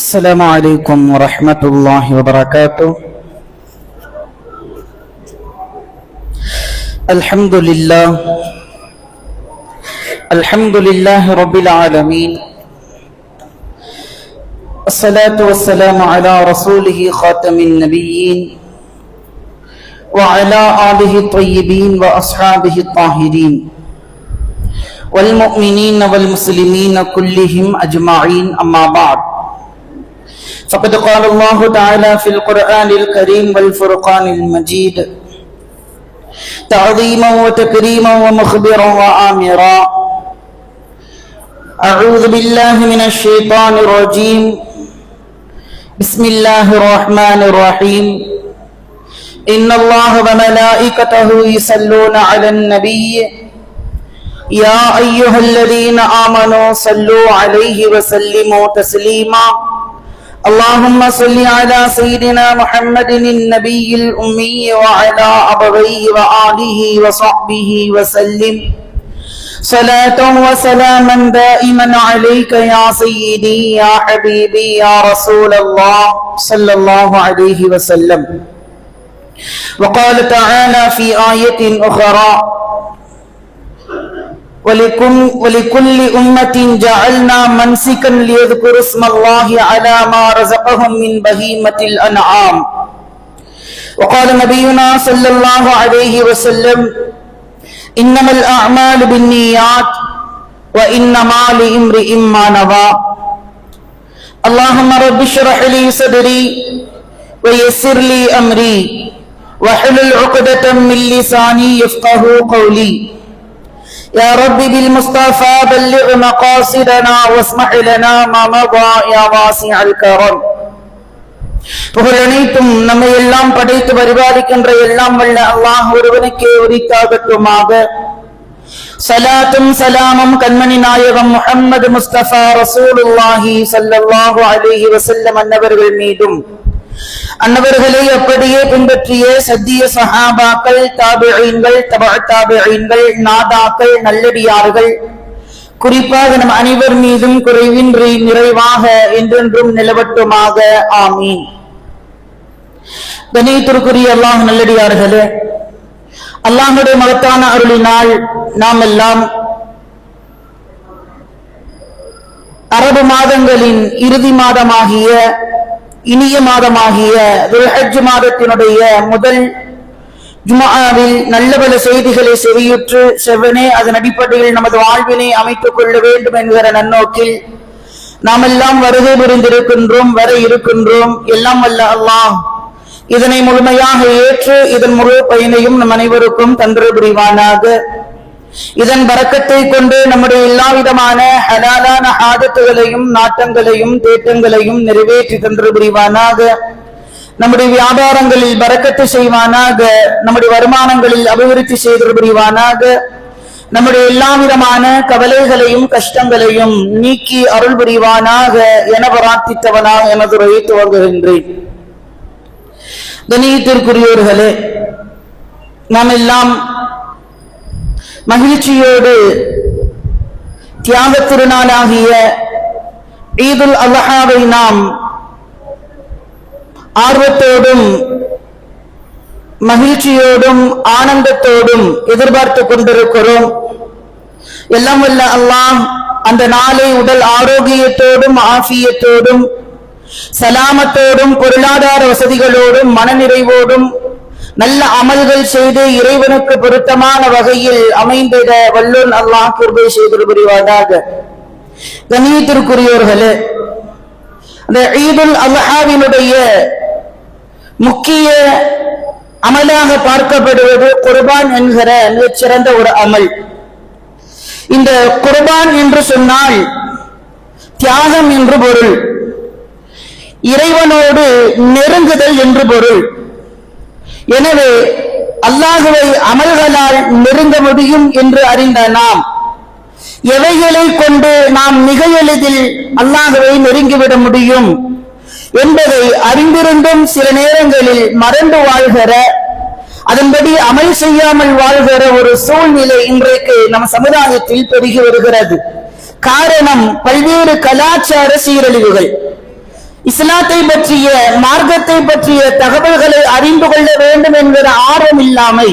السلام عليكم ورحمة الله وبركاته. الحمد لله رب العالمين، الصلاة والسلام على رسوله خاتم النبيين وعلى آله الطيبين وأصحابه الطاهرين والمؤمنين والمسلمين كلهم أجمعين، أما بعد، فقد قال الله تعالى في القرآن الكريم والفرقان المجيد تعظيما وتكريما ومخبرا وآمرا: أعوذ بالله من الشيطان الرجيم، بسم الله الرحمن الرحيم. إن الله وملائكته يصلون على النبي يا أيها الذين آمنوا صلوا عليه وسلموا تسليما. اللهم صل على سيدنا محمد النبي الأمي وعلى أبويه وآله وصحبه وسلم صلاة وسلاما دائما عليك يا سيدي يا حبيبي يا رسول الله صلى الله عليه وسلم. وقال تعالى في آية أخرى: ولكل أمة جعلنا منسكا ليذكروا اسم الله على ما رزقهم من بهيمة الأنعام. وقال نبينا صلى الله عليه وسلم: إنما الأعمال بالنيات وإنما لامرئ ما نوى. اللهم رب اشرح لي صدري ويسر لي أمري واحلل عقدة من لساني يفقهوا قولي. يا رب بالمصطفى بلغ مقاصدنا واسمح لنا ما مضى يا واسع الكرم. புகழனைத்தும் நம்மை எல்லாம் படைத்து பரிபாலிக்கின்ற எல்லாம் வல்ல அல்லாஹ் ஒருவனுக்கே உரித்தாகட்டுமாக. சலாத்தும் சலாமும் கண்மணி நாயகம் முஹம்மது முஸ்தபா ரசூலுல்லாஹி ஸல்லல்லாஹு அலைஹி வஸல்லம் அன்னவர்கள் மீதும், அன்னவர்களை அப்படியே பின்பற்றிய சத்திய சஹாபாக்கள், தாபிஈன்கள், தபஅ தாபிஈன்கள், நாதாக்கள், நல்லடியார்கள், குறிப்பாக நம் அனைவர் மீதும் குறைவின்றி நிறைவாக என்றென்றும் நிலவட்டுமாக. ஆமீன். கண்ணியத்திற்குரிய அல்லாஹ் நல்லடியார்களே, அல்லாஹ்வுடைய மகத்தான அருளினால் நாம் எல்லாம் அரபு மாதங்களின் இறுதி மாதமாகிய இனிய மாதமாகிய துல்ஹஜ் மாதத்தினுடைய முதல் ஜும்ஆவில் நல்ல பல செய்திகளை செவியுற்று செவ்வனே அதன் அடிப்படையில் நமது வாழ்வினை அமைத்துக் கொள்ள வேண்டும் என்கிற நன்னோக்கில் நாம் எல்லாம் வருகை புரிந்திருக்கின்றோம், வர இருக்கின்றோம். எல்லாம் வல்ல அல்லாஹ் இதனை முழுமையாக ஏற்று இதன் முழு பயனையும் நம் அனைவருக்கும் தந்து புரிவானாக. இதன் பரக்கத்தை கொண்டு நம்முடைய எல்லா விதமான ஹலாலான ஆதத்துகளையும் நாட்டங்களையும் தேட்டங்களையும் நிறைவேற்றி தந்து புரிவானாக. நம்முடைய வியாபாரங்களில் பரக்கத்து செய்வானாக. நம்முடைய வருமானங்களில் அபிவிருத்தி செய்து புரிவானாக. நம்முடைய எல்லா விதமான கவலைகளையும் கஷ்டங்களையும் நீக்கி அருள் புரிவானாக என பிரார்த்தித்தவனாக எனது உரையை துவங்குகின்றேன். கண்ணியத்திற்குரியோர்களே, நாம் எல்லாம் மகிழ்ச்சியோடு தியாக திருநாளாகிய ஈதுல் அல்ஹாவை நாம் ஆர்வத்தோடும் மகிழ்ச்சியோடும் ஆனந்தத்தோடும் எதிர்பார்த்து கொண்டிருக்கிறோம். எல்லாம் வல்ல அல்லாஹ் அந்த நாளை உடல் ஆரோக்கியத்தோடும் ஆஃபியத்தோடும் சலாமத்தோடும் பொருளாதார வசதிகளோடும் மனநிறைவோடும் நல்ல அமல்கள் செய்து இறைவனுக்கு பொருத்தமான வகையில் அமைந்திட வல்லோன் அல்லாஹ் கிருபை செய்து புரிவானாக. கண்ணியத்திற்குரியோர்களே, அந்த ஈதுல் அல்ஹாவினுடைய முக்கிய அமலாக பார்க்கப்படுவது குர்பான் என்கிற மிகச்சிறந்த ஒரு அமல். இந்த குர்பான் என்று சொன்னால் தியாகம் என்று பொருள், இறைவனோடு நெருங்குதல் என்று பொருள். எனவே அல்லாஹுவை அமல்களால் நெருங்க முடியும் என்று அறிந்த நாம் எவைகளை கொண்டு நாம் மிக எளிதில் அல்லாஹுவை நெருங்கிவிட முடியும் என்பதை அறிந்திருந்தும் சில நேரங்களில் மறந்து வாழ்கிற, அதன்படி அமல் செய்யாமல் வாழ்கிற ஒரு சூழ்நிலை இன்றைக்கு நம் சமுதாயத்தில் பெருகி வருகிறது. காரணம் பல்வேறு கலாச்சார சீரழிவுகள். இஸ்லாத்தை பற்றிய மார்க்கத்தை பற்றிய தகவல்களை அறிந்து கொள்ள வேண்டும் என்கிற ஆர்வம் இல்லாமை,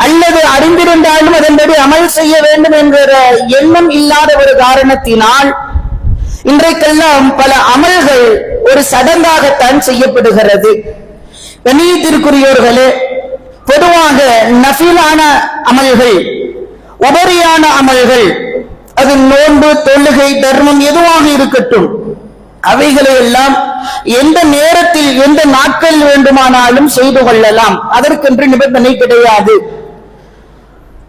அல்லது அறிந்திருந்தாலும் அதன்படி அமல் செய்ய வேண்டும் என்கிற எண்ணம் இல்லாத ஒரு காரணத்தினால் இன்றைக்கெல்லாம் பல அமல்கள் ஒரு சடங்காகத்தான் செய்யப்படுகிறது. கண்ணியத்திற்குரியோர்களே, பொதுவாக நஃபிலான அமல்கள், உபரியான அமல்கள், அது நோன்பு, தொழுகை, தர்மம் எதுவாக இருக்கட்டும், அவைகளை எல்லாம் எந்த நேரத்தில் எந்த நாட்களில் வேண்டுமானாலும் செய்து கொள்ளலாம். அதற்கென்று நிபந்தனை கிடையாது.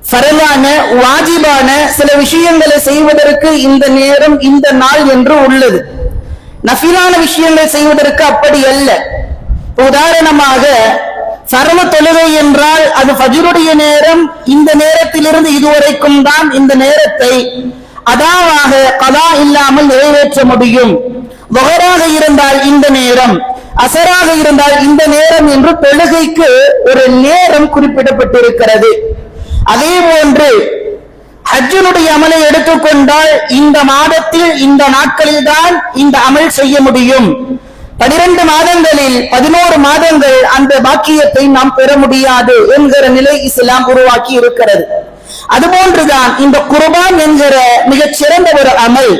ஃபரலான வாஜிபான சில விஷயங்களை செய்வதற்கு இந்த நேரம் இந்த நாள் என்று உள்ளது. நஃபிலான விஷயங்களை செய்வதற்கு அப்படி அல்ல. உதாரணமாக ஃபர்து தொழுகை என்றால் அது ஃபஜ்ருடைய நேரம், இந்த நேரத்திலிருந்து இதுவரைக்கும் தான் இந்த நேரத்தை அதாவாக கதா இல்லாமல் நிறைவேற்ற முடியும். வஹராக இருந்தால் இந்த நேரம், அசராக இருந்தால் இந்த நேரம் என்று தொழுகைக்கு ஒரு நேரம் குறிப்பிடப்பட்டிருக்கிறது. அதே போன்று ஹஜ்ஜினுடைய அமலை எடுத்துக்கொண்டால் இந்த மாதத்தில் இந்த நாட்களில் தான் இந்த அமல் செய்ய முடியும். 12 மாதங்களில் 11 மாதங்கள் அந்த பாக்கியத்தை நாம் பெற முடியாது என்கிற நிலை இஸ்லாம் உருவாக்கி இருக்கிறது. அதுபோன்றுதான் இந்த குர்பான் என்கிற மிகச் சிறந்த ஒரு அமல்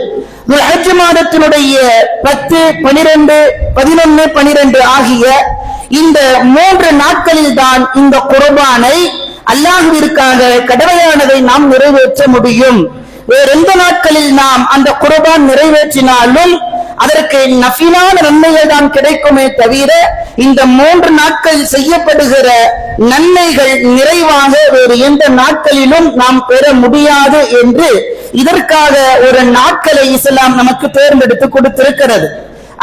ஹஜ் மாதத்தினுடைய 10, 12, 11, 12 ஆகிய இந்த 3 நாட்களில் தான் இந்த குர்பானை அல்லாஹ்விற்காக கடமையானதை நாம் நிறைவேற்ற முடியும். வேற எந்த நாட்களில் நாம் அந்த குர்பான் நிறைவேற்றினாலும் அதற்கு நஃபிலான நன்மைகள் தான் கிடைக்குமே தவிர இந்த 3 நாட்கள் செய்யப்படுகிற நன்மைகள் நிறைவாக வேறு எந்த நாட்களிலும் நாம் பெற முடியாது என்று இதற்காக ஒரு நாட்களை இஸ்லாம் நமக்கு தேர்ந்தெடுத்து கொடுத்திருக்கிறது.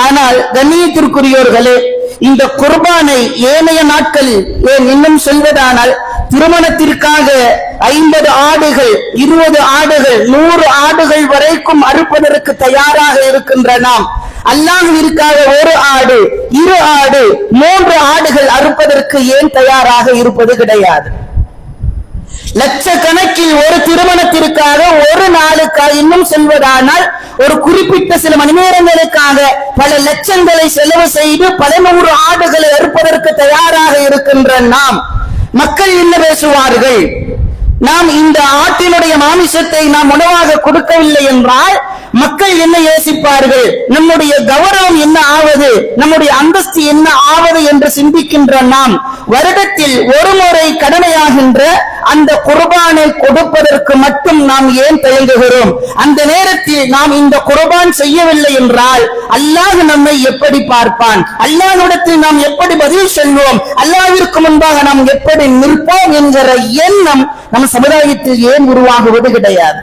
ஆனால் கண்ணியத்திற்குரியோர்களே, இந்த குர்பானை ஏனைய நாட்களில் இன்னும் சொல்வதானால் திருமணத்திற்காக 50 ஆடுகள், 20 ஆடுகள், 100 ஆடுகள் வரைக்கும் அறுப்பதற்கு தயாராக இருக்கின்ற நாம் அல்லாஹ்விற்காக 1 ஆடு, 2 ஆடு, 3 ஆடுகள் அறுப்பதற்கு ஏன் தயாராக இருப்பது கிடையாது? லட்சக்கணக்கில் ஒரு திருமணத்திற்காக ஒரு நாளுக்காக இன்னும் செல்வதானால் ஒரு குறிப்பிட்ட சில மணி நேரங்களுக்காக பல லட்சங்களை செலவு செய்து 100 ஆடுகளை அறுப்பதற்கு தயாராக இருக்கின்ற நாம் மக்கள் என்ன பேசுவார்கள்? நாம் இந்த ஆட்டினுடைய மாமிசத்தை நாம் உணவாக கொடுக்கவில்லை என்றால் மக்கள் என்ன யோசிப்பார்கள்? நம்முடைய கௌரவம் என்ன ஆவது, நம்முடைய அந்தஸ்து என்ன ஆவது என்று சிந்திக்கின்ற நாம் வருடத்தில் ஒரு முறை கடமையாகின்ற அந்த குர்பானை கொடுப்பதற்கு மட்டும் நாம் ஏன் தயங்குகிறோம்? அந்த நேரத்தில் நாம் இந்த குர்பான் செய்யவில்லை என்றால் அல்லாஹ் நம்மை எப்படி பார்ப்பான்? அல்லாஹ்விடத்தில் நாம் எப்படி பதில் சொல்வோம்? அல்லாஹ்விற்கு முன்பாக நாம் எப்படி நிற்போம் என்கிற எண்ணம் நம் சமுதாயத்தில் ஏன் உருவாகுவது கிடையாது?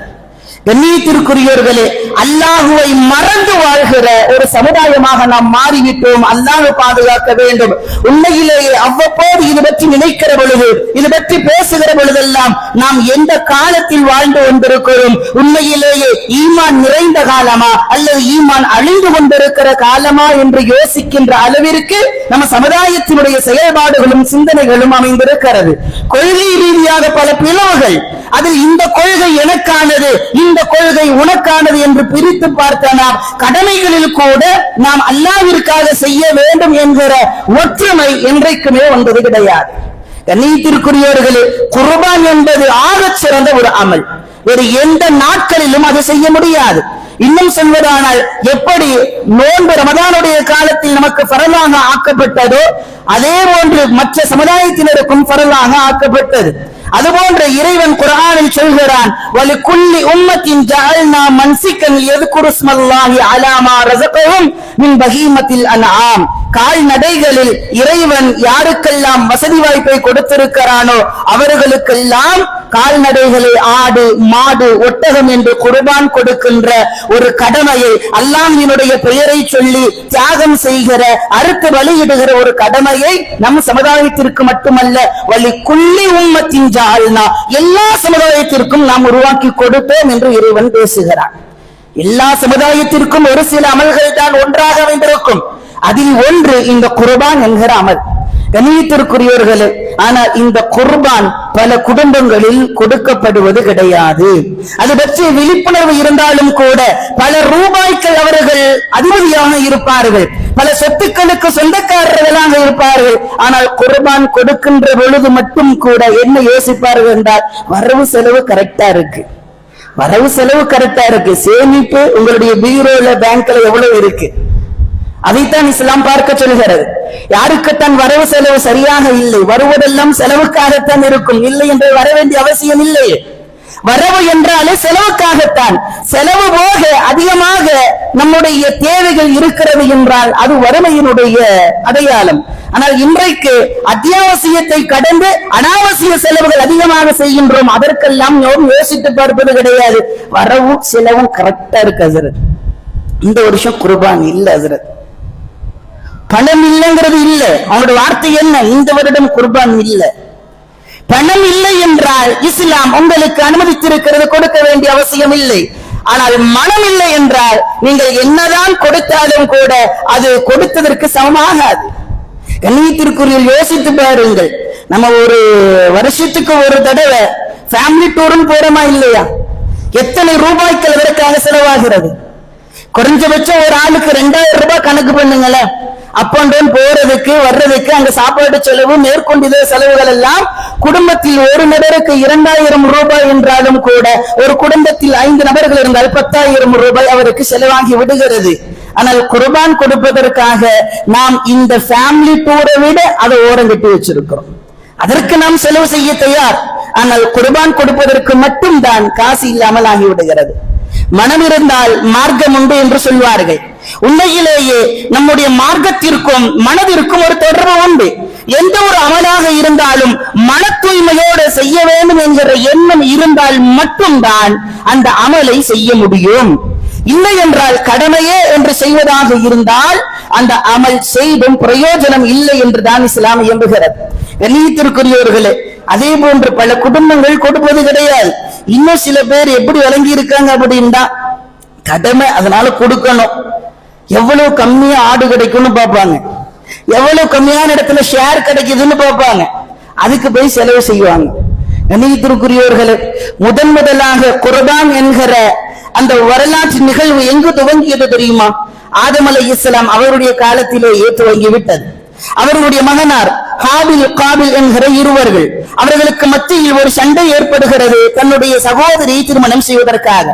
கண்ணியத்திற்குரியவர்களே, அல்லாஹுவை மறந்து வாழ்கிற ஒரு சமுதாயமாக நாம் மாறிவிட்டோம். அல்லாஹ் பாதுகாக்க வேண்டும். உண்மையிலேயே அவ்வப்போது இது பற்றி நினைக்கிற பொழுது, இது பற்றி பேசுகிற பொழுதெல்லாம் நாம் எந்த காலத்தில் வாழ்ந்து கொண்டிருக்கிறோம்? உண்மையிலேயே ஈமான் நிறைந்த காலமா அல்லது ஈமான் அழிந்து கொண்டிருக்கிற காலமா என்று யோசிக்கின்ற அளவிற்கு நம்ம சமுதாயத்தினுடைய செயல்பாடுகளும் சிந்தனைகளும் அமைந்திருக்கிறது. கொள்கை ரீதியாக பல பிளவுகள், அதில் இந்த கொள்கை எனக்கானது, இந்த கொள்கை உனக்கானது என்று பிரித்து பார்த்த நாம் கடமைகளில் கூட நாம் அல்லாஹ்விற்காக செய்ய வேண்டும் என்கிற ஒற்றுமை என்றைக்குமே வந்தது கிடையாது. கண்ணியத்திற்குரியவர்களே, குர்பான் என்பது ஆகச் சிறந்த ஒரு அமல். வேறு எந்த நாட்களிலும் அதை செய்ய முடியாது. இன்னும் சொல்வதானால் எப்படி நோன்பு ரமதானுடைய காலத்தில் நமக்கு ஃபரலாக ஆக்கப்பட்டதோ அதே போன்று மற்ற சமுதாயத்தினருக்கும் ஃபரலாக ஆக்கப்பட்டது. அதுபோன்று இறைவன் குர்ஆனில் சொல்கிறான், வலிகுல்லி உம்மத்தின் ஜஅல்னா மன்சிகன் யذ்குரு ஸ்மல்லாஹி அலா மா ரஸகஹும் மின் பஹீமத்தில் அன்ஆம். கால்நடைகளில் இறைவன் யாருக்கெல்லாம் வசதி வாய்ப்பை கொடுத்திருக்கிறானோ அவர்களுக்கெல்லாம் கால்நடைகளை ஆடு, மாடு, ஒட்டகம் என்று குர்பான் கொடுக்கின்ற ஒரு கடமையை அல்லாஹ்வினுடைய பெயரை சொல்லி தியாகம் செய்கிற, அறுத்து பலியிடுகிற ஒரு கடமையை நம் சமுதாயத்திற்கு மட்டுமல்ல வலிகுல்லி உம்மத்தின் ஜஅல்னா எல்லா சமுதாயத்திற்கும் நாம் உருவாக்கி கொடுத்தோம் என்று இறைவன் பேசுகிறான். எல்லா சமுதாயத்திற்கும் ஒரு சில அமல்கள் தான் ஒன்றாக அமைந்திருக்கும். அதில் ஒன்று இந்த குர்பான் என்கிற அமல். கண்ணியத்திற்குரியவர்களே, ஆனால் இந்த குர்பான் பல குடும்பங்களில் கொடுக்கப்படுவது கிடையாது. அது பற்றி விழிப்புணர்வு இருந்தாலும் கூட பல ரூபாய்கள் அவர்கள் அவர்கள் அதிபதியாக இருப்பார்கள், பல சொத்துக்களுக்கு சொந்தக்காரர்களாக இருப்பார்கள். ஆனால் குர்பான் கொடுக்கின்ற பொழுது மட்டும் கூட என்ன யோசிப்பார்கள் என்றால், வரவு செலவு கரெக்டா இருக்கு, வரவு செலவு கரெக்டா இருக்கு, சேமிப்பு உங்களுடைய பீரோல பேங்க்ல எவ்வளவு இருக்கு, அதைத்தான் இஸ்லாம் பார்க்க சொல்கிறது. யாருக்குத்தான் வரவு செலவு சரியாக இல்லை, வருவதெல்லாம் செலவுக்காகத்தான் இருக்கும், இல்லை என்று வர வேண்டிய அவசியம் இல்லை. வரவு என்றாலே செலவுக்காகத்தான். செலவு போக அதிகமாக நம்முடைய தேவைகள் இருக்கிறது என்றால் அது வறுமையினுடைய அடையாளம். ஆனால் இன்றைக்கு அத்தியாவசியத்தை கடந்து அனாவசிய செலவுகள் அதிகமாக செய்கின்றோம். அதற்கெல்லாம் யோசித்து பார்ப்பது கிடையாது. வரவும் செலவும் கரெக்டா இருக்கு ஹசரத். இந்த வருஷம் குர்பான் இல்ல ஹசரத், பணம் இல்லைங்கிறது இல்ல, அவனுடைய வார்த்தை என்ன, இந்த வருடம் குர்பான் இல்ல. பணம் இல்லை என்றால் இஸ்லாம் உங்களுக்கு அனுமதித்திருக்கிறது, கொடுக்க வேண்டிய அவசியம் இல்லை. ஆனால் மனம் இல்லை என்றால் நீங்கள் என்னதான் கொடுத்தாலும் கூட அது கொடுத்ததற்கு சமமாகாது. கண்ணியத்திற்குரிய யோசித்து பாருங்கள், நம்ம ஒரு வருஷத்துக்கு ஒரு தடவை ஃபேமிலி டூரும் போறோமா இல்லையா, எத்தனை ரூபாய்க்கு அதற்காக செலவாகிறது. குறைஞ்சபட்சம் ஒரு ஆளுக்கு 2000 ரூபாய் கணக்கு பண்ணுங்களேன். அப் அண்ட் டவுன் போறதுக்கு வர்றதுக்கு, அங்க சாப்பாடு செலவு, மேற்கொண்டு செலவுகள் எல்லாம் குடும்பத்தில் ஒரு நபருக்கு 2000 ரூபாய் என்றாலும் கூட ஒரு குடும்பத்தில் 5 நபர்கள் இருந்தால் 10,000 ரூபாய் அவருக்கு செலவாகி விடுகிறது. ஆனால் குர்பான் கொடுப்பதற்காக நாம் இந்த ஃபேமிலி டூரை விட அதை ஓரங்கட்டி வச்சிருக்கிறோம். அதற்கு நாம் செலவு செய்ய தயார். ஆனால் குர்பான் கொடுப்பதற்கு மட்டும் தான் காசு இல்லாமல் ஆகிவிடுகிறது. மனம் இருந்தால் மார்க்கம் உண்டு என்று சொல்வார்கள். உண்மையிலேயே நம்முடைய மார்க்கத்திற்கும் மனதிற்கும் ஒரு தொடர்பு உண்டு. எந்த ஒரு அமலாக இருந்தாலும் மன தூய்மையோடு செய்ய வேண்டும் என்கிற எண்ணம் இருந்தால் மட்டும்தான் அந்த அமலை செய்ய முடியும். இல்லை என்றால் கடமையே என்று செய்வதாக இருந்தால் அந்த அமல் செய்தும் பிரயோஜனம் இல்லை என்றுதான் இஸ்லாம் இயம்புகிறது. கண்ணியத்திற்குரியவர்களே, அதே போன்று பல குடும்பங்கள் கொடுப்பது கிடையாது. இன்னும் சில பேர் எப்படி வழங்கி இருக்காங்க அப்படின்னா, கடமை அதனால கொடுக்கணும், எவ்வளவு கம்மியா ஆடு கிடைக்கும்னு பார்ப்பாங்க, எவ்வளவு கம்மியான இடத்துல ஷேர் கிடைக்குதுன்னு பார்ப்பாங்க, அதுக்கு போய் செலவு செய்வாங்க. கண்ணியத்திற்குரியவர்களே, முதலாக குர்பான் என்கிற அந்த வரலாற்று நிகழ்வு எங்கு துவங்கியது தெரியுமா? ஆதம் அலைஹிஸ்ஸலாம் அவருடைய காலத்திலேயே துவங்கி விட்டது. அவர்களுடைய மகனார் ஹாபில் காபில் என்கிற இருவர்கள், அவர்களுக்கு மத்தியில் ஒரு சண்டை ஏற்படுகிறது தன்னுடைய சகோதரியை திருமணம் செய்வதற்காக.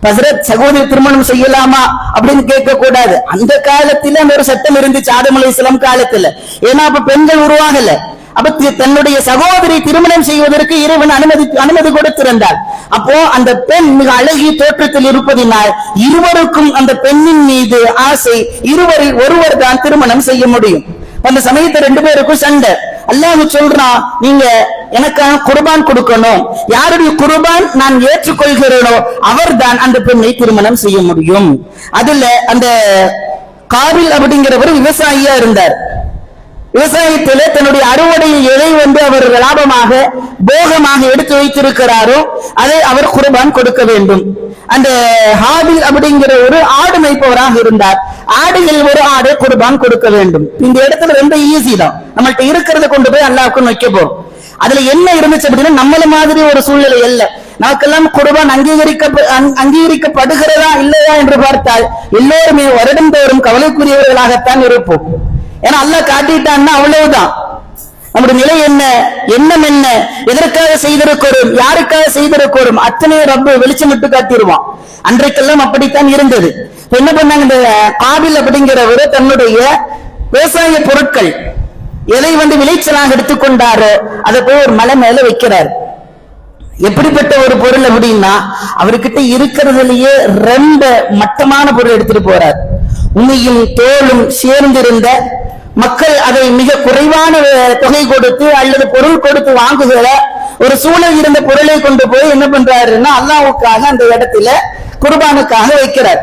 ஹஜ்ரத், சகோதரி திருமணம் செய்யலாமா அப்படின்னு கேட்க கூடாது. அந்த காலத்துல அந்த ஒரு சட்டம் இருந்துச்சு, ஆதம் அலைஹிஸ்ஸலாம் காலத்துல. ஏன்னா அப்ப பெண்கள் உருவாகல. அப்ப தன்னுடைய சகோதரி திருமணம் செய்வதற்கு இறைவன் அனுமதி கொடுத்திருந்தார். அப்போ அந்த பெண் மிக அழகிய தோற்றத்தில் இருப்பதினால் இருவருக்கும் அந்த பெண்ணின் மீது ஆசை, இருவரில் ஒருவர் தான் திருமணம் செய்ய முடியும். அந்த சமயத்தை 2 பேருக்கும் சண்டை. அல்லாஹ் சொல்றான், நீங்க எனக்காக குர்பான் கொடுக்கணும், யாருடைய குர்பான் நான் ஏற்றுக்கொள்கிறேனோ அவர் தான் அந்த பெண்ணை திருமணம் செய்ய முடியும். அதுல அந்த காபில் அப்படிங்கிறவர் விவசாயியா இருந்தார். விவசாயத்திலே தன்னுடைய அறுவடையை எதை அவர் லாபமாக போகமாக எடுத்து வைத்திருக்கிறாரோ அதை அவர் குர்பான் கொடுக்க வேண்டும். அந்த ஹாபில் அப்படிங்கிற ஒரு ஆடு மேய்ப்பவராக இருந்தார். ஆடுகள் ஒரு ஆடு குர்பான் கொடுக்க வேண்டும். இந்த இடத்துல ரொம்ப ஈஸி தான், நம்மள்ட்ட இருக்கிறத கொண்டு போய் அல்லாஹ்வுக்கு வைக்க போறோம். அதுல என்ன இருந்துச்சு அப்படின்னா, நம்மள மாதிரி ஒரு சூழ்நிலை அல்ல. நமக்கெல்லாம் குர்பான் அங்கீகரிக்கப்படுகிறதா இல்லையா என்று பார்த்தால் எல்லோருமே வருடந்தோறும் கவலைக்குரியவர்களாகத்தான் இருப்போம். ஏன்னா அல்லாஹ் காட்டிட்டான்னா அவ்வளவுதான். நம்முடைய நிலை என்ன, எண்ணம் என்ன, எதற்காக செய்திருக்கிறோம், யாருக்காக செய்திருக்கிறோம், அத்தனை ரப்பு வெளிச்சமிட்டு காட்டிடுவான். அன்றைக்கெல்லாம் அப்படித்தான் இருந்தது. என்ன பண்ணாங்க, இந்த காபில் அப்படிங்கிறவரு தன்னுடைய விவசாய பொருட்கள் எதை விளைச்சலாக எடுத்துக்கொண்டாரோ அதை போய் ஒரு மலை மேல வைக்கிறார். எப்படிப்பட்ட ஒரு பொருள் அப்படின்னா, அவர்கிட்ட இருக்கிறதுலயே ரொம்ப மட்டமான பொருள் எடுத்துட்டு போறார். உண்மையும் தோலும் சேர்ந்திருந்த மக்கள் அதை மிக குறைவான தொகை கொடுத்து அல்லது பொருள் கொடுத்து வாங்குகிற ஒரு சூழல் இருந்த பொருளை கொண்டு போய் என்ன பண்றாருன்னா அல்லாஹ்வுக்காக அந்த இடத்துல குர்பானுக்காக வைக்கிறார்.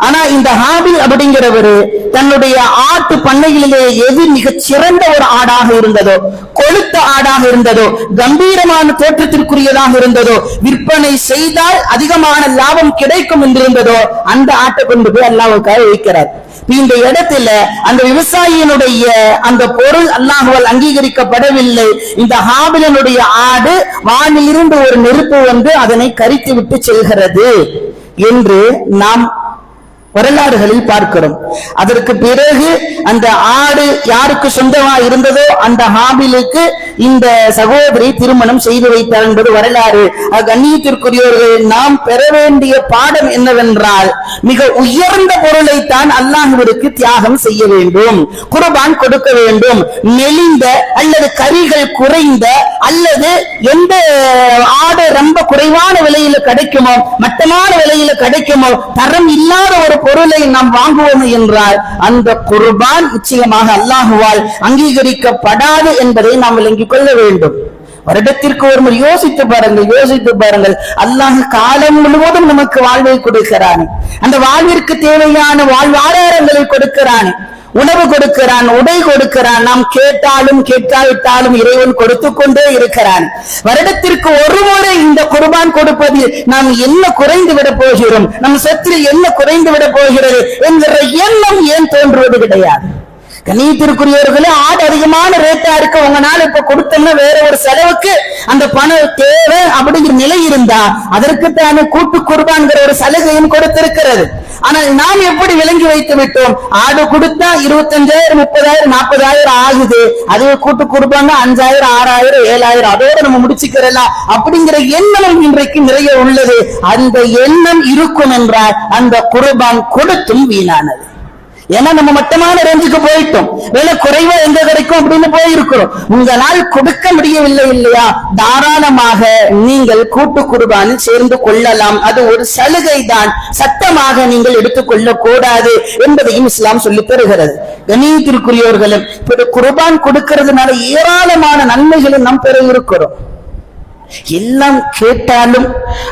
ஆனா இந்த ஹாபில் அப்படிங்கிறவரு தன்னுடைய ஆட்டு பண்ணைகளிலே எது மிகச் சிறந்த ஒரு ஆடாக இருந்ததோ, கொழுத்த ஆடாக இருந்ததோ, கம்பீரமான தோற்றத்திற்குரியதாக இருந்ததோ, விற்பனை செய்தால் அதிகமான லாபம் கிடைக்கும் என்றிருந்ததோ அந்த ஆட்டை கொண்டு போய் அல்லாஹ்வுக்காக வைக்கிறார். இந்த இடத்துல அந்த விவசாயியினுடைய அந்த பொருள் அல்லாஹ்வால் அங்கீகரிக்கப்படவில்லை. இந்த ஹாபிலனுடைய ஆடு வானிலிருந்து ஒரு நெருப்பு அதனை கரித்து விட்டு செல்கிறது என்று நாம் வரலாறுகளில் பார்க்கிறோம். அதற்கு பிறகு அந்த ஆடு யாருக்கு சொந்தமா இருந்ததோ அந்த ஹாபிலுக்கு இந்த சகோதரி திருமணம் செய்து வைத்தார் என்பது வரலாறு. கண்ணியத்திற்குரியவர்கள், நாம் பெற வேண்டிய பாடம் என்னவென்றால், மிக உயர்ந்த பொருளைத்தான் அல்லாஹ்விற்கு தியாகம் செய்ய வேண்டும், குர்பான் கொடுக்க வேண்டும். மெலிந்த அல்லது கறிகள் குறைந்த அல்லது எந்த ஆடு ரொம்ப குறைவான விலையில கிடைக்குமோ, மட்டமான விலையில கிடைக்குமோ, தரம் இல்லாத ஒரு பொருளை நாம் வாங்குவோம் என்றால் அந்த குர்பான் நிச்சயமாக அல்லாஹுவால் அங்கீகரிக்கப்படாது என்பதை நாம் விளங்கிக் கொள்ள வேண்டும். வருடத்திற்கு ஒரு முறை யோசித்து பாருங்கள். அல்லாஹ் காலம் முழுவதும் நமக்கு வாழ்வை கொடுக்கிறான். அந்த வாழ்விற்கு தேவையான வாழ்வாதாரங்களை கொடுக்கிறான், உணவு கொடுக்கிறான், உடை கொடுக்கிறான். நாம் கேட்டாலும் கேட்காவிட்டாலும் இறைவன் கொடுத்து கொண்டே இருக்கிறான். வருடத்திற்கு ஒரு முறை இந்த குர்பான் கொடுப்பதில் நாம் என்ன குறைந்து விட போகிறோம், நம் சொத்தில் என்ன குறைந்து விட போகிறது என்கிற எண்ணம் ஏன் தோன்றுவது கிடையாது? கண்ணியத்திற்குரியவர்களே, ஆடு அதிகமான ரேட்டா இருக்கு, உங்களால இப்ப கொடுத்தோம்னா வேற ஒரு செலவுக்கு அந்த பணம் தேவை அப்படிங்கிற நிலை இருந்தா அதற்குத்தான கூட்டு குர்பான்கிற ஒரு சலுகையும் கொடுத்திருக்கிறது. ஆனால் நாம் எப்படி விளங்கி வைத்து விட்டோம், ஆடு கொடுத்தா 25,000 30,000 40,000 ஆகுது, அது கூட்டு குர்பான் 5,000 6,000 7,000 அதோட நம்ம முடிச்சுக்கிறலாம் அப்படிங்கிற எண்ணம் இன்றைக்கு நிறைய உள்ளது. அந்த எண்ணம் இருக்கும் என்றால் அந்த குர்பான் கொடுத்தும் வீணானது. ஏன்னா நம்ம மட்டமான ரேஞ்சுக்கு போயிட்டோம், விலை குறைவா எங்க கிடைக்கும் அப்படின்னு போயிருக்கிறோம். உங்களால் கொடுக்க முடியவில்லை இல்லையா, தாராளமாக நீங்கள் கூட்டு குர்பானில் சேர்ந்து கொள்ளலாம். அது ஒரு சலுகை தான், சட்டமாக நீங்கள் எடுத்துக்கொள்ள கூடாது என்பதையும் இஸ்லாம் சொல்லி தருகிறது. கண்ணியத்திற்குரியவர்களும் இப்படி குர்பான் கொடுக்கிறதுனால ஏராளமான நன்மைகளை நாம் பெற இருக்கிறோம். எல்லாம் கேட்டாலும்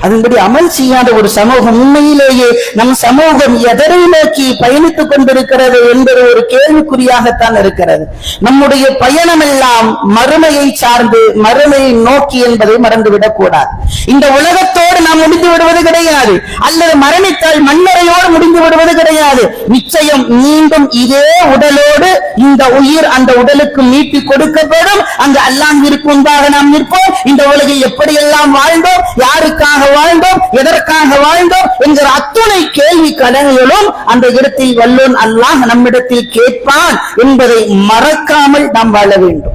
அதன்படி அமல் செய்யாத ஒரு சமூகம், உண்மையிலேயே நம் சமூகம் எதனை நோக்கி பயணித்துக் கொண்டிருக்கிறது என்பது ஒரு கேள்விக்குறியாகத்தான் இருக்கிறது. நம்முடைய பயணம் எல்லாம் மறுமையை சார்ந்து, மறுமையை நோக்கி என்பதை மறந்துவிடக் கூடாது. இந்த உலகத்தோடு நாம் முடிந்து விடுவது கிடையாது, அல்லது மரணித்தால் மண்ணறையோடு முடிந்து விடுவது கிடையாது. நிச்சயம் மீண்டும் இதே உடலோடு இந்த உயிர் அந்த உடலுக்கு மீட்டி கொடுக்கப்படும். அங்கு அல்லாஹ்விற்கு முன்பாக நாம் நிற்போம். இந்த உலகில் எப்படியெல்லாம் வாழ்ந்தோம், யாருக்காக வாழ்ந்தோம், எதற்காக வாழ்ந்தோம் என்கிற அத்துணை கேள்வி கடன்களும் அந்த இடத்தில் வல்லோன் அல்லாஹ் நம்மிடத்தில் கேட்பான் என்பதை மறக்காமல் நாம் வாழ வேண்டும்.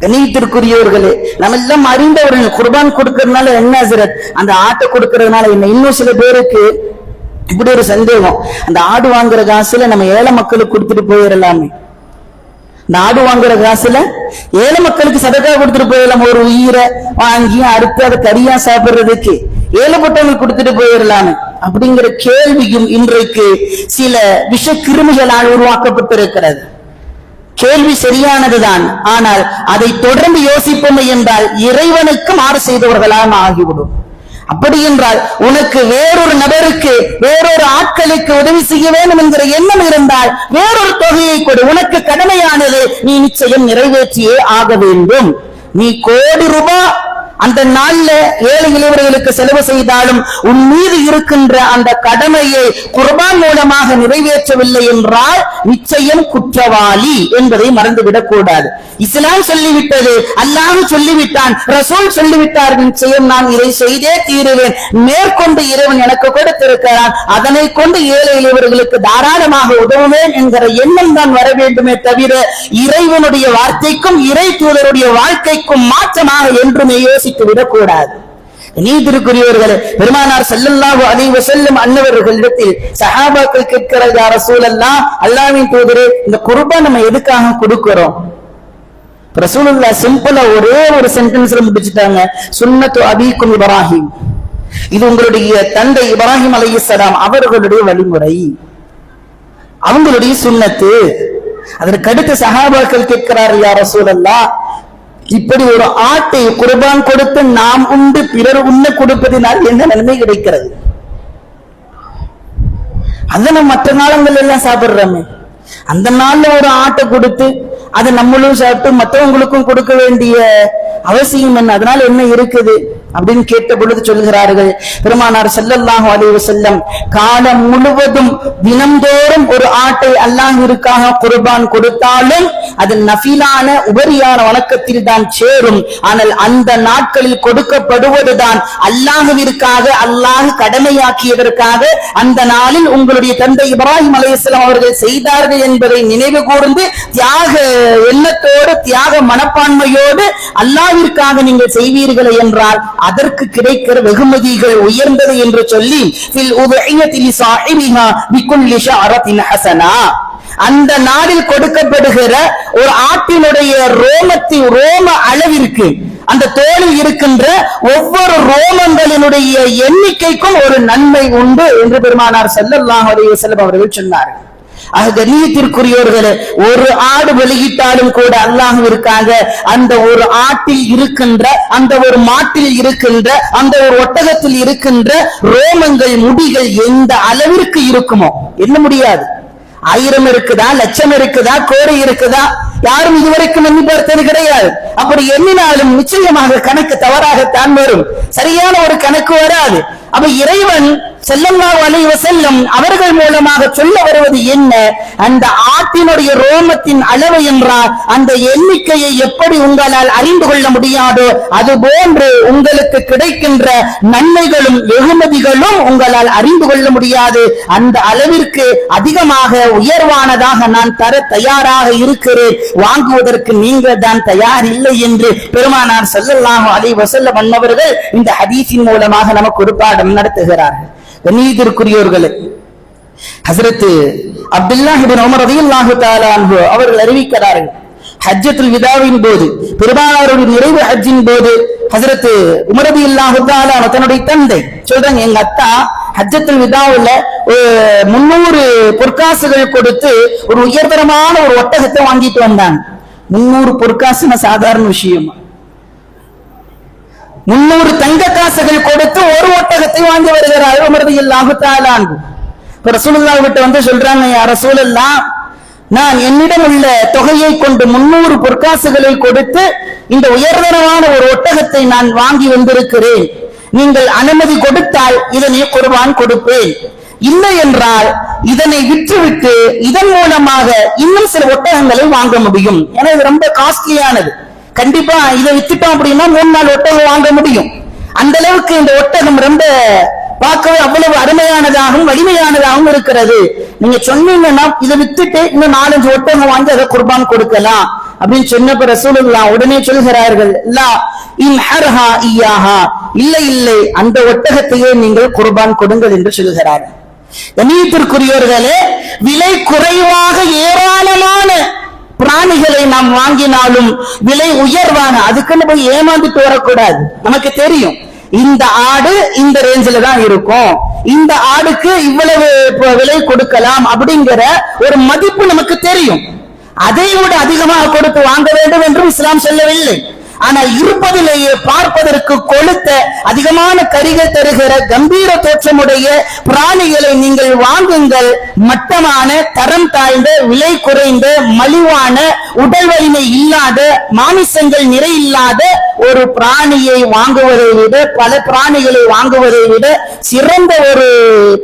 கண்ணியத்திற்குரியவர்களே, நம்ம எல்லாம் அறிந்தவர்கள் குர்பான் கொடுக்கறதுனால என்ன ஹசரத், அந்த ஆட்டை கொடுக்கறதுனால என்ன? இன்னும் சில பேருக்கு இப்படி ஒரு சந்தேகம், அந்த ஆடு வாங்குற காசுல நம்ம ஏழை மக்களுக்கு கொடுத்துட்டு போயிடலாமே, நாடு வாங்குற காசுல ஏழை மக்களுக்கு சதக்கா கொடுத்துட்டு போயிடலாம், ஒரு உயிரை வாங்கி அறுத்து அதை கறியா சாப்பிடுறதுக்கு ஏழைப்பட்டவங்களுக்கு கொடுத்துட்டு போயிடலாமே அப்படிங்கிற கேள்வியும் இன்றைக்கு சில விஷ கிருமிகளால் உருவாக்கப்பட்டிருக்கிறது. கேள்வி சரியானதுதான், ஆனால் அதை தொடர்ந்து யோசிப்போம் என்றால் இறைவனுக்கு மாறு செய்தவர்களாக ஆகிவிடும். அப்படி என்றால் உனக்கு வேறொரு நபருக்கு, வேறொரு ஆட்களுக்கு உதவி செய்ய வேண்டும் என்கிற எண்ணம் இருந்தால் வேறொரு தொகையை கொடு, உனக்கு கடமையானது நீ நிச்சயம் நிறைவேற்றியே ஆக வேண்டும். நீ கோடி ரூபாய் அந்த நாள்ல ஏழை எளியவர்களுக்கு செலவு செய்தாலும் உன் மீது இருக்கின்ற அந்த கடமையை குர்பான் மூலமாக நிறைவேற்றவில்லை என்றால் நிச்சயம் குற்றவாளி என்பதை மறந்துவிடக் கூடாது. இஸ்லாம் சொல்லிவிட்டது, அல்லாஹ் சொல்லிவிட்டான், ரசூல் சொல்லிவிட்டார், நிச்சயம் நான் இதை செய்தே தீருவேன், மேற்கொண்டு இறைவன் எனக்கு கொடுத்திருக்கிறான், அதனை கொண்டு ஏழை எளியவர்களுக்கு தாராளமாக உதவுவேன் என்கிற எண்ணம் தான் வர வேண்டுமே தவிர இறைவனுடைய வார்த்தைக்கும் இறை தூதருடைய வாழ்க்கைக்கும் மாற்றமாக என்றுமே யோசித்து விடக்கூடாது. நீதிக்குரியவர்களே, பெருமானார் ஸல்லல்லாஹு அலைஹி வஸல்லம் அன்னவர்களிடத்தில் சஹாபாக்கள் கேட்கிறார், யா ரசூலல்லாஹ், அல்லாஹ்வின் தூதரே, இந்த குர்பான் நம்ம எதுக்காக கொடுக்கிறோம்? ரசூலுல்லாஹ் சிம்பிளா ஒரே ஒரு சென்டென்ஸ்ல முடிச்சிட்டாங்க, சுன்னத்து அபீக்கும் இப்ராஹிம், இது உங்களுடைய தந்தை இப்ராஹிம் அலைஹிஸ்ஸலாம் அவர்களுடைய வழிமுறை, அவங்களுடைய சுன்னத்து. அதற்கு அடுத்து சஹாபாக்கள் கேட்கிறார், யா ரசூலல்லாஹ், இப்படி ஒரு ஆட்டை குர்பான் கொடுத்து நாம் உண்டு பிறர் உண்ண கொடுப்பதினால் என்ன நன்மை கிடைக்கிறது? அதை நம்ம மற்ற நாளங்கள் எல்லாம் சாப்பிடுறோமே, அந்த நாள்ல ஒரு ஆட்டை கொடுத்து அதை நம்மளும் சாப்பிட்டு மற்றவங்களுக்கும் கொடுக்க வேண்டிய அவசியம் என்ன? அதனால என்ன இருக்குது? அப்படின்னு கேட்ட பொழுது சொல்கிறார்கள், பெருமானார் ஸல்லல்லாஹு அலைஹி வஸல்லம் காலம் முழுவதும் தினந்தோறும் ஒரு ஆட்டை அல்லாஹ்விற்காக குர்பான் கொடுத்தாலும் அது நஃபிலான உபரியான வணக்கத்தில் தான் சேரும். ஆனால் அந்த நாட்களில் கொடுக்கப்படுவதுதான் அல்லாஹ்விற்காக, அல்லாஹ் கடமையாக்கியதற்காக அந்த நாளில் உங்களுடைய தந்தை இப்ராஹிம் அலைஹிஸ்ஸலாம் அவர்கள் செய்தார்கள் என்பதை நினைவு கூர்ந்து தியாக எண்ணத்தோடு, தியாக மனப்பான்மையோடு அல்லாஹ்விற்காக நீங்கள் செய்வீர்கள் என்றால் அதற்கு கிடைக்கிற வெகுமதிகள் உயர்ந்தது என்று சொல்லி அந்த நாளில் கொடுக்கப்படுகிற ஒரு ஆட்டினுடைய ரோம அளவிற்கு, அந்த தோலில் இருக்கின்ற ஒவ்வொரு ரோமங்களினுடைய எண்ணிக்கைக்கும் ஒரு நன்மை உண்டு என்று பெருமானார் ஸல்லல்லாஹு அலைஹி வஸல்லம் அவர்கள் சொன்னார்கள். கண்ணியத்திற்குரியவர்களே, ஒரு ஆடு வெளியிட்டாலும் கூட அல்லாஹ்விற்காக அந்த ஒரு ஆட்டில் இருக்கின்ற, அந்த ஒரு மாட்டில் இருக்கின்ற, அந்த ஒரு ஒட்டகத்தில் இருக்கின்ற ரோமங்கள், முடிகள் எந்த அளவிற்கு இருக்குமோ எண்ண முடியாது. 1000 இருக்குதா, லட்சம் இருக்குதா, கோடி இருக்குதா, யாரும் இதுவரைக்கும் எண்ணி பார்த்தது கிடையாது. அப்படி எண்ணினாலும் நிச்சயமாக கணக்கு தவறாகத்தான் வரும், சரியான ஒரு கணக்கு வராது. அப்ப இறைவன் ஸல்லல்லாஹு அலைஹி வஸல்லம் அவர்கள் மூலமாக சொல்ல வருவது என்ன? அந்த ஆட்டினுடைய ரோமத்தின் அளவு என்றால் அந்த எண்ணிக்கையை எப்படி உங்களால் அறிந்து கொள்ள முடியாதோ அதுபோன்று உங்களுக்கு கிடைக்கின்ற நன்மைகளும் வெகுமதிகளும் உங்களால் அறிந்து கொள்ள முடியாது. அந்த அளவிற்கு அதிகமாக உயர்வானதாக நான் தர தயாராக இருக்கிறேன், வாங்குவதற்கு நீங்கள் தான் தயார் இல்லை என்று பெருமானார் ஸல்லல்லாஹு அலைஹி வஸல்லம் அன்னவர்கள் இந்த ஹதீஸின் மூலமாக நமக்கு ஒரு பாடம் நடத்துகிறார்கள். கண்ணியத்திற்குரியவர்களே, ஹஜ்ரத் அப்துல்லாஹ் இப்னு உமர் ரலியல்லாஹு தஆலா அன்ஹு அவர்கள் அறிவிக்கிறார்கள், ஹஜ்ஜத்துல் விதாவின் போது, பெருமானாருடைய நிறைவு ஹஜ்ஜின் போது ஹஜ்ரத் உமர் ரலியல்லாஹு தஆலா தன்னுடைய தந்தை சொல்றாங்க, எங்க அத்தா ஹஜ்ஜத்துல் விதாவுல 300 பொற்காசுகள் கொடுத்து ஒரு உயர்தரமான ஒரு ஒட்டகத்தை வாங்கிட்டு வந்தாங்க. 300 பொற்காசுன சாதாரண விஷயமா? 300 தங்க காசுகள் கொடுத்து ஒரு ஒட்டகத்தை வாங்கி வருகிறார் உமர் ரலியல்லாஹு தஆலா அன்ஹு. ரசூலுல்லாஹ் கிட்ட வந்து சொல்றாங்க, யா ரசூலல்லாஹ், நான் என்னிடம் உள்ள தொகையை கொண்டு 300 பொற்காசுகளை கொடுத்து இந்த உயர்தரமான ஒரு ஒட்டகத்தை நான் வாங்கி வந்திருக்கிறேன். நீங்கள் அனுமதி கொடுத்தால் இதனை குர்பான் கொடுப்பேன், இல்லை என்றால் இதனை விற்றுவிட்டு இதன் மூலமாக இன்னும் சில ஒட்டகங்களை வாங்க முடியும். ஏன்னா இது ரொம்ப காஸ்ட்லியானது. கண்டிப்பா இதை வித்துட்டோம் அப்படின்னா 3 நாள் ஒட்டகம் வாங்க முடியும். அந்த அளவுக்கு இந்த ஒட்டகம் ரொம்ப பார்க்கவே அவ்வளவு அருமையானதாகவும் வலிமையானதாகவும் இருக்கிறது. நீங்க சொன்னீங்கன்னா இதை வித்துட்டு இன்னும் 4-5 ஒட்டகம் வாங்கி அதை குர்பான் கொடுக்கலாம் அப்படின்னு சொன்னப்ப ரசூலுல்லாஹ் உடனே சொல்கிறார்கள், லா இன்ஹர்ஹா இய்யாஹா, இல்லை இல்லை, அந்த ஒட்டகத்தையே நீங்கள் குர்பான் கொடுங்கள் என்று சொல்கிறார்கள். கண்ணியத்திற்குரியவர்களே, விலை குறைவாக ஏராளமான பிராணிகளை நாம் வாங்கினாலும் விலை உயர்வான, அதுக்குன்னு போய் ஏமாந்துட்டு வரக்கூடாது. நமக்கு தெரியும் இந்த ஆடு இந்த ரேஞ்சில தான் இருக்கும், இந்த ஆடுக்கு இவ்வளவு விலை கொடுக்கலாம் அப்படிங்கிற ஒரு மதிப்பு நமக்கு தெரியும். அதை விட அதிகமாக கொடுத்து வாங்க வேண்டும் என்றும் இஸ்லாம் சொல்லவில்லை. ஆனால் இருப்பதிலேயே பார்ப்பதற்கு கொழுத்த அதிகமான கரிகள் தருகிற கம்பீர தோற்றமுடைய பிராணிகளை நீங்கள் வாங்குங்கள். மட்டமான, தரம் தாழ்ந்த, விலை குறைந்த, மலிவான, உடல் வலிமை இல்லாத, மாமிசங்கள் நிறை இல்லாத ஒரு பிராணியை வாங்குவதை விட, பல பிராணிகளை வாங்குவதை விட சிறந்த ஒரு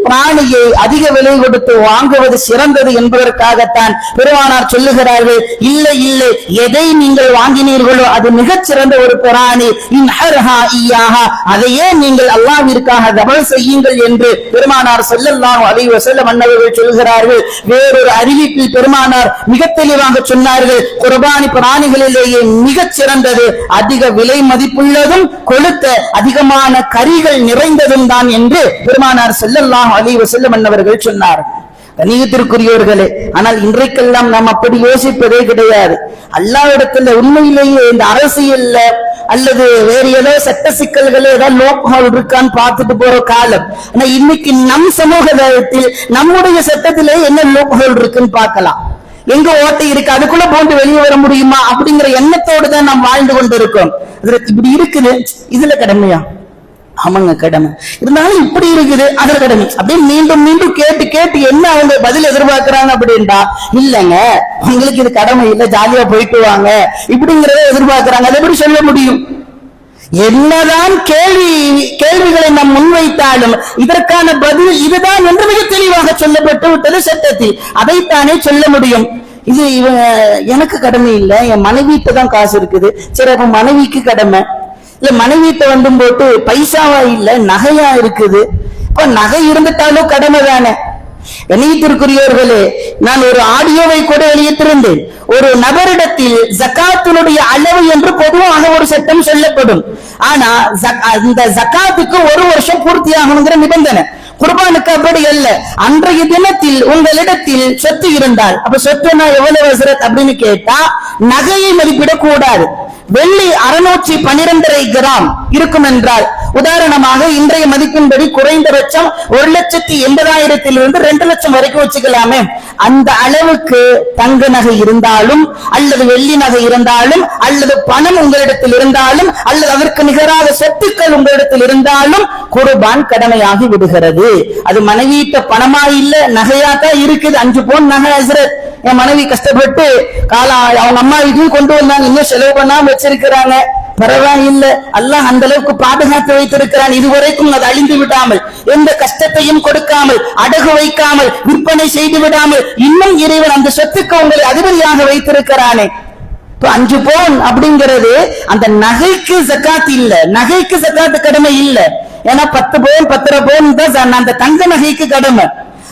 பிராணியை அதிக விலை கொடுத்து வாங்குவது சிறந்தது என்பதற்காகத்தான் பெருமானார் சொல்லுகிறார்கள், இல்லை இல்லை, எதை நீங்கள் வாங்கினீர்களோ அது மிகச் சிறந்த ஒரு பிராணி, இன்ஹர்ஹா இய்யாஹா, அதையே நீங்கள் அல்லாஹ்விற்காக தபல் செய்யுங்கள் என்று பெருமானார் ஸல்லல்லாஹு அலைஹி வஸல்லம் அன்னவர்கள் சொல்கிறார்கள். வேறொரு அறிவிப்பில் பெருமானார் மிக தெளிவாக சொன்னார்கள், குர்பானி பிராணிகளிலேயே மிகச் சிறந்தது, அதிக விலை மதிப்புள்ளதும் கொழுத்த அதிகமான கரிகள் நிறைந்ததும் தான் என்று பெருமானார் ஸல்லல்லாஹு அலைஹி வஸல்லம் அன்னவர்கள் சொன்னார்கள். கண்ணியத்திற்குரியவர்களே, ஆனால் இன்றைக்கெல்லாம் நாம் அப்படி யோசிப்பதே கிடையாது. அல்லாஹ்விடத்துல உண்மையிலேயே இந்த அரசியல்ல அல்லது வேறு ஏதோ சட்ட சிக்கல்கள் ஏதாவது லோப்ஹால் இருக்கான்னு பார்த்துட்டு போற காலம். ஆனா இன்னைக்கு நம் சமூகத்தில் நம்முடைய சட்டத்திலே என்ன லோப்ஹால் இருக்குன்னு பார்க்கலாம். எங்க ஓட்டை இருக்கு, அதுக்குள்ள போட்டு வெளியே வர முடியுமா அப்படிங்கிற எண்ணத்தோடு தான் நாம் வாழ்ந்து கொண்டிருக்கோம். இப்படி இருக்குது, இதுல கடமையா? ஆமாங்க கடமை, இருந்தாலும் இப்படி இருக்குது அதுல கடமை. அப்படியே மீண்டும் மீண்டும் கேட்டு கேட்டு என்ன அவங்க பதில் எதிர்பார்க்கிறாங்க அப்படின்னா, இல்லங்க உங்களுக்கு இது கடமை இல்ல, ஜாலியா போயிட்டு வாங்க இப்படிங்கிறத எதிர்பார்க்கிறாங்க. அதை எப்படி சொல்ல முடியும்? என்னதான் கேள்விகளை நாம் முன்வைத்தாலும் இதற்கான பதில் இதுதான் என்று மிக தெளிவாக சொல்லப்பட்டு விட்டது சட்டத்தில். அதைத்தானே சொல்ல முடியும். இது எனக்கு கடமை இல்லை, என் மனைவிட்ட தான் காசு இருக்குது. சரி, அப்ப மனைவிக்கு கடமை இல்ல, மனைவிட்ட வந்து போட்டு பைசாவா இல்ல நகையா இருக்குது. இப்ப நகை இருந்துட்டாலும் கடமை தானே. கண்ணியத்திற்குரியவர்களே, நான் ஒரு ஆடியோவை கூட வெளியிட்டிருந்தேன். ஒரு நபரிடத்தில் ஜகாத்தினுடைய அளவு என்று பொதுவாக ஒரு சட்டம் சொல்லப்படும். ஆனா இந்த ஜகாத்துக்கு ஒரு வருஷம் பூர்த்தி ஆகணுங்கிற நிபந்தனை. குர்பானுக்கு அப்படி அல்ல. அன்றைய தினத்தில் உங்களிடத்தில் சொத்து இருந்தால், அப்ப சொத்துனா எவ்வளவு ஹஸ்ரத் அப்படின்னு கேட்டா, நகையை மதிப்பிடக்கூடாது. வெள்ளி 612.5 கிராம் இருக்கும் என்றால், உதாரணமாக இன்றைய மதிப்பின்படி குறைந்தபட்சம் 1,80,000 2 லட்சம் வரைக்கும் வச்சுக்கலாமே. அந்த அளவுக்கு தங்க நகை இருந்தாலும் அல்லது வெள்ளி நகை இருந்தாலும் அல்லது பணம் உங்களிடத்தில் இருந்தாலும் அல்லது அதற்கு நிகராக சொத்துக்கள் உங்களிடத்தில் இருந்தாலும் குர்பான் கடமையாகி விடுகிறது. அது மனைவியிட்ட பணமா இல்ல நகையாத்தான் இருக்குது. 5 பவுன் நகை ஹஸ்ரத் என் மனைவி கஷ்டப்பட்டு அவங்க அம்மா வீட்டையும் கொண்டு வந்தாங்க, இன்னும் செலவு பண்ணாம வச்சிருக்கிறாங்க. பரவாயில்லை, அல்லாஹ் அந்த அளவுக்கு பாதுகாத்து வைத்திருக்கிறான். இதுவரைக்கும் அது அழிந்து விடாமல், எந்த கஷ்டத்தையும் கொடுக்காமல், அடகு வைக்காமல், விற்பனை செய்து விடாமல், இன்னும் இறைவன் அந்த சொத்துக்கு உங்களை அதிபதியாக வைத்திருக்கிறானே. 5 பவுன் அப்படிங்கிறது அந்த நகைக்கு ஜகாத் இல்ல, நகைக்கு ஜகாத் கடமை இல்ல. ஏன்னா 10 பவுன் 10.5 பவுன் தான் அந்த தங்க நகைக்கு கடமை.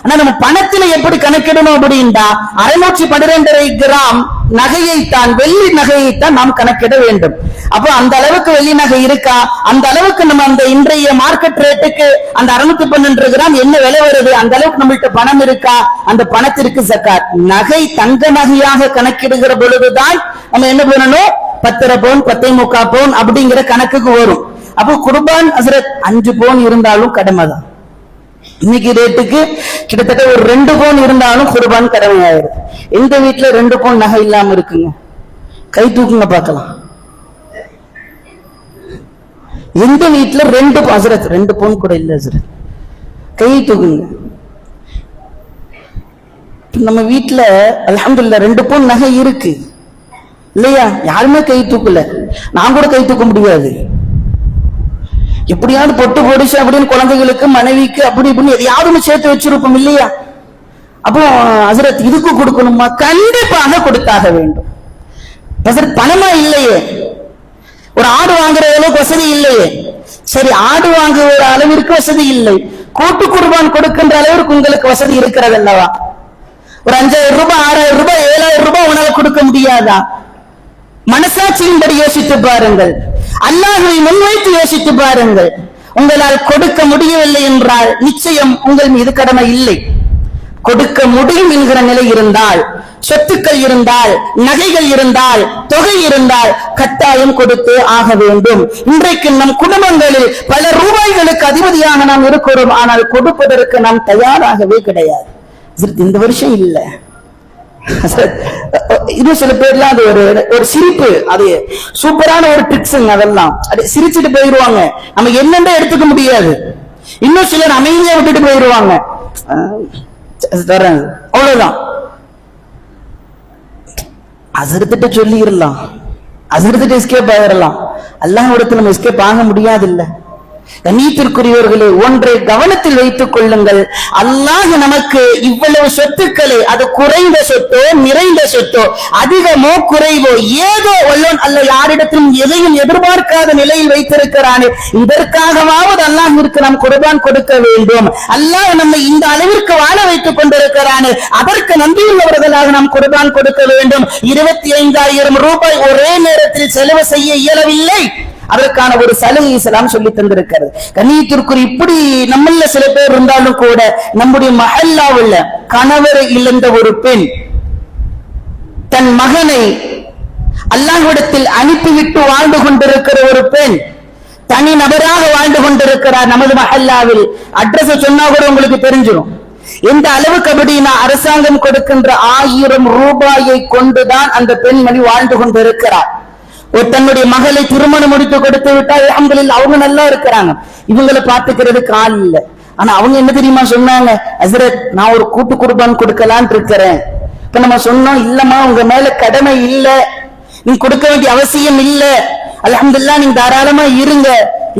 ஆனா நம்ம பணத்துல எப்படி கணக்கிடணும் அப்படின்னா 612.5 கிராம் நகையைத்தான், வெள்ளி நகையைத்தான் நாம் கணக்கிட வேண்டும். அப்போ அந்த அளவுக்கு வெள்ளி நகை இருக்கா, அந்த அளவுக்கு நம்ம அந்த இன்றைய மார்க்கெட் ரேட்டுக்கு அந்த 612 கிராம் என்ன விலை வருது, அந்த அளவுக்கு நம்மள்ட்ட பணம் இருக்கா, அந்த பணத்திற்கு ஜகாத். நகை தங்க நகையாக கணக்கிடுகிற பொழுதுதான் நம்ம என்ன பண்ணணும், 10.5 பவுன் 10.75 பவுன் அப்படிங்கிற கணக்குக்கு வரும். அப்போ குர்பான் ஹஸ்ரத் 5 பவுன் இருந்தாலும் கடமை தான். இன்னைக்கு ரேட்டுக்கு கிட்டத்தட்ட ஒரு 2 பவுன் இருந்தாலும் குர்பான் கடமையாயிரு. எந்த வீட்டுல 2 பவுன் நகை இல்லாம இருக்குங்க? கை தூக்குங்க பார்க்கலாம். எந்த வீட்டுல 2 ஹஸ்ரத் 2 பவுன் கூட இல்ல ஹஸ்ரத்? கை தூக்குங்க. நம்ம வீட்டுல அல்ஹம்துலில்லாஹ் 2 பவுன் நகை இருக்கு இல்லையா? யாருமே கை தூக்கல, நான் கூட கை தூக்க முடியாது. எப்படியாவது பொட்டு பொடிச்சு அப்படின்னு குழந்தைகளுக்கு மனைவிக்கு அப்படி இப்படின்னு எதையாவது சேர்த்து வச்சிருப்போம் இல்லையா? அப்போ ஹஸ்ரத் இதுக்கு கொடுக்கணுமா? கண்டிப்பாக கொடுத்தாக வேண்டும். ஹஸ்ரத் பணமா இல்லையே, ஒரு ஆடு வாங்குற அளவுக்கு வசதி இல்லையே. சரி, ஆடு வாங்குற அளவிற்கு வசதி இல்லை, கூட்டு குர்பான் கொடுக்கின்ற அளவிற்கு உங்களுக்கு வசதி இருக்கிறது அல்லவா? ஒரு 5,000 ரூபாய் 6,000 ரூபாய் 7,000 ரூபாய் உணவு கொடுக்க முடியாதா? மனசாட்சியின்படி யோசித்து பாருங்கள், அல்லாஹ்வை முன்வைத்து யோசித்து பாருங்கள். உங்களால் கொடுக்க முடியவில்லை என்றால் நிச்சயம் உங்கள் மீது கடமை இல்லை. கொடுக்க முடியும் என்கிற நிலை இருந்தால், சொத்துக்கள் இருந்தால், நகைகள் இருந்தால், தொகை இருந்தால் கட்டாயம் கொடுத்தே ஆக வேண்டும். இன்றைக்கு நம் குடும்பங்களில் பல ரூபாய்களுக்கு அதிபதியாக நாம் இருக்கிறோம், ஆனால் கொடுப்பதற்கு நாம் தயாராகவே கிடையாது. இந்த வருஷம் இல்ல, இன்னும் சில பேர்லாம் அது ஒரு சிரிப்பு, அது சூப்பரான ஒரு ட்ரிக்ஸுங்க. அதெல்லாம் சிரிச்சுட்டு போயிருவாங்க, நம்ம என்னென்ன எடுத்துக்க முடியாது. இன்னும் சிலர் அமைதியா விட்டுட்டு போயிருவாங்க, அவ்வளவுதான். அசர்த்திட்டு சொல்லிடலாம், அசர்த்திட்டு எஸ்கேப் ஆகிடலாம். அல்லாஹ்விடத்தில் நம்ம எஸ்கேப் ஆக முடியாது இல்ல. கண்ணியத்திற்குரியவர்களே, ஒன்றை கவனத்தில் வைத்துக் கொள்ளுங்கள். அல்லாஹ் நமக்கு இவ்வளவு சொத்துக்களை, அது குறைந்த சொத்தோ நிறைந்த சொத்தோ, அதிகமோ குறைவோ, ஏதோ ஒல்லோன் அல்ல யாரிடத்திலும் எதையும் எதிர்பார்க்காத நிலையில் வைத்திருக்கிறானே, இதற்காகவாவது அல்லாஹ்விற்கு நாம் குர்பான் கொடுக்க வேண்டும். அல்லாஹ் நம்மை இந்த அளவிற்கு வாழ வைத்துக் கொண்டிருக்கிறானே, அதற்கு நம்பியுள்ளவர்களாக நாம் குர்பான் கொடுக்க வேண்டும். 25,000 ரூபாய் ஒரே நேரத்தில் செலவு செய்ய இயலவில்லை, அதற்கான ஒரு சலுகை இஸ்லாம் சொல்லி தந்திருக்கிறது. கண்ணியத்திற்குரிய இப்படி நம்மள சில பேர் இருந்தாலும் கூட, நம்முடைய மஹல்லாவுல கணவரை இழந்த ஒரு பெண் தன் மகனை அல்லாஹ்விடத்தில் அனுப்பிவிட்டு வாழ்ந்து கொண்டிருக்கிற ஒரு பெண், தனி நபராக வாழ்ந்து கொண்டிருக்கிறார் நமது மஹல்லாவில். அட்ரஸ் சொன்னா கூட உங்களுக்கு தெரிஞ்சிடும். எந்த அளவுக்கு அப்படின்னா, அரசாங்கம் கொடுக்கின்ற 1000 ரூபாயை கொண்டுதான் அந்த பெண்மணி வாழ்ந்து கொண்டிருக்கிறார். தன்னுடைய மகளை திருமணம் முடித்து கொடுத்து விட்டா அல்ஹம்துலில்லாஹ், அவங்க நல்லா இருக்கிறாங்க, இவங்களை பாத்துக்கிறதுக்கு ஆள் இல்ல. ஆனா அவங்க என்ன தெரியுமா சொன்னாங்க, ஹஸ்ரத் நான் ஒரு கூட்டு குர்பான் கொடுக்கலான் இருக்கிறேன். இப்ப நம்ம சொன்னோம், இல்லம்மா உங்க மேல கடமை இல்ல, நீ கொடுக்க வேண்டிய அவசியம் இல்ல, அல்ஹம்துலில்லாஹ் நீங்க தாராளமா இருங்க.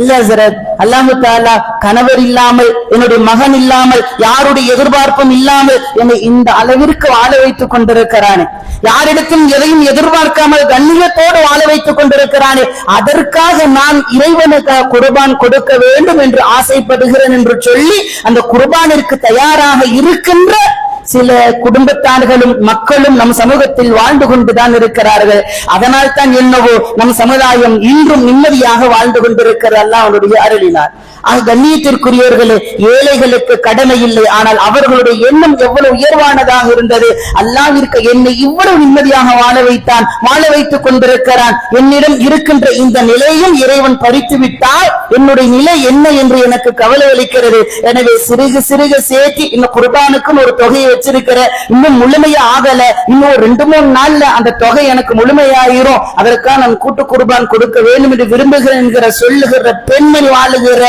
இல்ல ஹஸரத், அல்லாஹ் தஆலா கணவர் இல்லாமல், என்னுடைய மகன் இல்லாமல், யாருடைய எதிர்பார்ப்பும் இல்லாமல் என்னை இந்த அளவிற்கு வாழ வைத்துக் கொண்டிருக்கிறானே, யாரிடத்திலும் எதையும் எதிர்பார்க்காமல் கண்ணியத்தோடு வாழ வைத்துக் கொண்டிருக்கிறானே, அதற்காக நான் இறைவனுக்கு குர்பான் கொடுக்க வேண்டும் என்று ஆசைப்படுகிறேன் என்று சொல்லி அந்த குர்பானிற்கு தயாராக இருக்கின்ற சில குடும்பத்தார்களும் மக்களும் நம் சமூகத்தில் வாழ்ந்து கொண்டுதான் இருக்கிறார்கள். அதனால் தான் என்னவோ நம் சமுதாயம் இன்றும் நிம்மதியாக வாழ்ந்து கொண்டிருக்கிறது அல்லாஹ்வுடைய அருளினார். கண்ணியத்திற்குரியவர்களே, ஏழைகளுக்கு கடமை இல்லை, ஆனால் அவர்களுடைய எண்ணம் எவ்வளவு உயர்வானதாக இருந்தது. அல்லாஹ்விற்கு என்னை இவ்வளவு நிம்மதியாக வாழ வைத்தான், வாழ வைத்துக் கொண்டிருக்கிறான், என்னிடம் இருக்கின்ற இந்த நிலையும் இறைவன் பறித்து விட்டால் என்னுடைய நிலை என்ன என்று எனக்கு கவலை அளிக்கிறது. எனவே சிறுக சிறுக சேர்த்து இந்த குர்பானுக்கும் ஒரு தொகையை வச்சிருக்கிற, இன்னும் முழுமையா ஆகல, இன்னும் 2-3 நாள்ல அந்த தொகை எனக்கு முழுமையாயிரும், அதற்காக நான் கூட்டு குர்பான் கொடுக்க வேண்டும் என்று விரும்புகிறேன் என்கிற சொல்லுகிற பெண்மணி வாழுகிற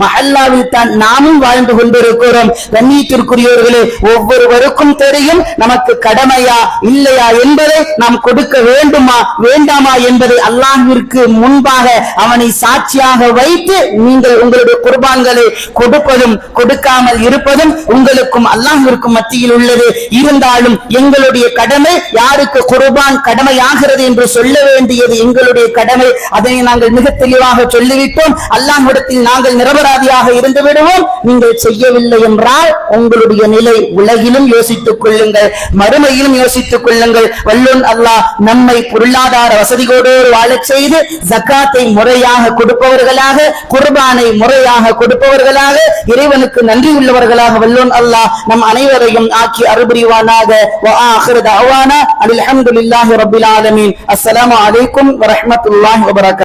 மஹல்லாவில் தான் நாமும் வாழ்ந்து கொண்டிருக்கிறோம். கண்ணியத்திற்குரியவர்களே, ஒவ்வொருவருக்கும் தெரியும் நமக்கு கடமையா இல்லையா என்பதை, நாம் கொடுக்க வேண்டுமா வேண்டாமா என்பதை அல்லாஹ்விற்கு முன்பாக அவனை சாட்சியாக வைத்து நீங்கள் உங்களுடைய குர்பான்களை கொடுப்பதும் கொடுக்காமல் இருப்பதும் உங்களுக்கும் அல்லாஹ்விற்கும் மத்தியில் உள்ளது. இருந்தாலும் எங்களுடைய கடமை, யாருக்கு குர்பான் கடமையாகிறது என்று சொல்ல வேண்டியது எங்களுடைய கடமை. அதனை நாங்கள் மிக தெளிவாக சொல்லிவிட்டோம். அல்லாஹ்விடத்தில் நாங்கள் நிரபராதியாக இருந்து விடுவோம். நீங்கள் செய்யவில்லை என்றால் உங்களுடைய நிலை உலகிலும் யோசித்துக் கொள்ளுங்கள், மறுமையிலும் யோசித்துக் கொள்ளுங்கள். வல்லோன் அல்லாஹ் நம்மை பொருளாதார வசதியோடு வாழச் செய்து ஜக்காத்தை முறையாக கொடுப்பவர்களாக, குர்பானை முறையாக கொடுப்பவர்களாக, இறைவனுக்கு நன்றி உள்ளவர்களாக வல்லோன் அல்லாஹ் நம் அனைவரையும் ஆக்கி அருள்புரிவானாக. வ ஆகிரு தஅவானா அல்ஹம்துலில்லாஹி ரப்பில் ஆலமீன். அஸ்ஸலாமு அலைக்கும் வ ரஹ்மத்துல்லாஹி வ பரகாத்துஹு.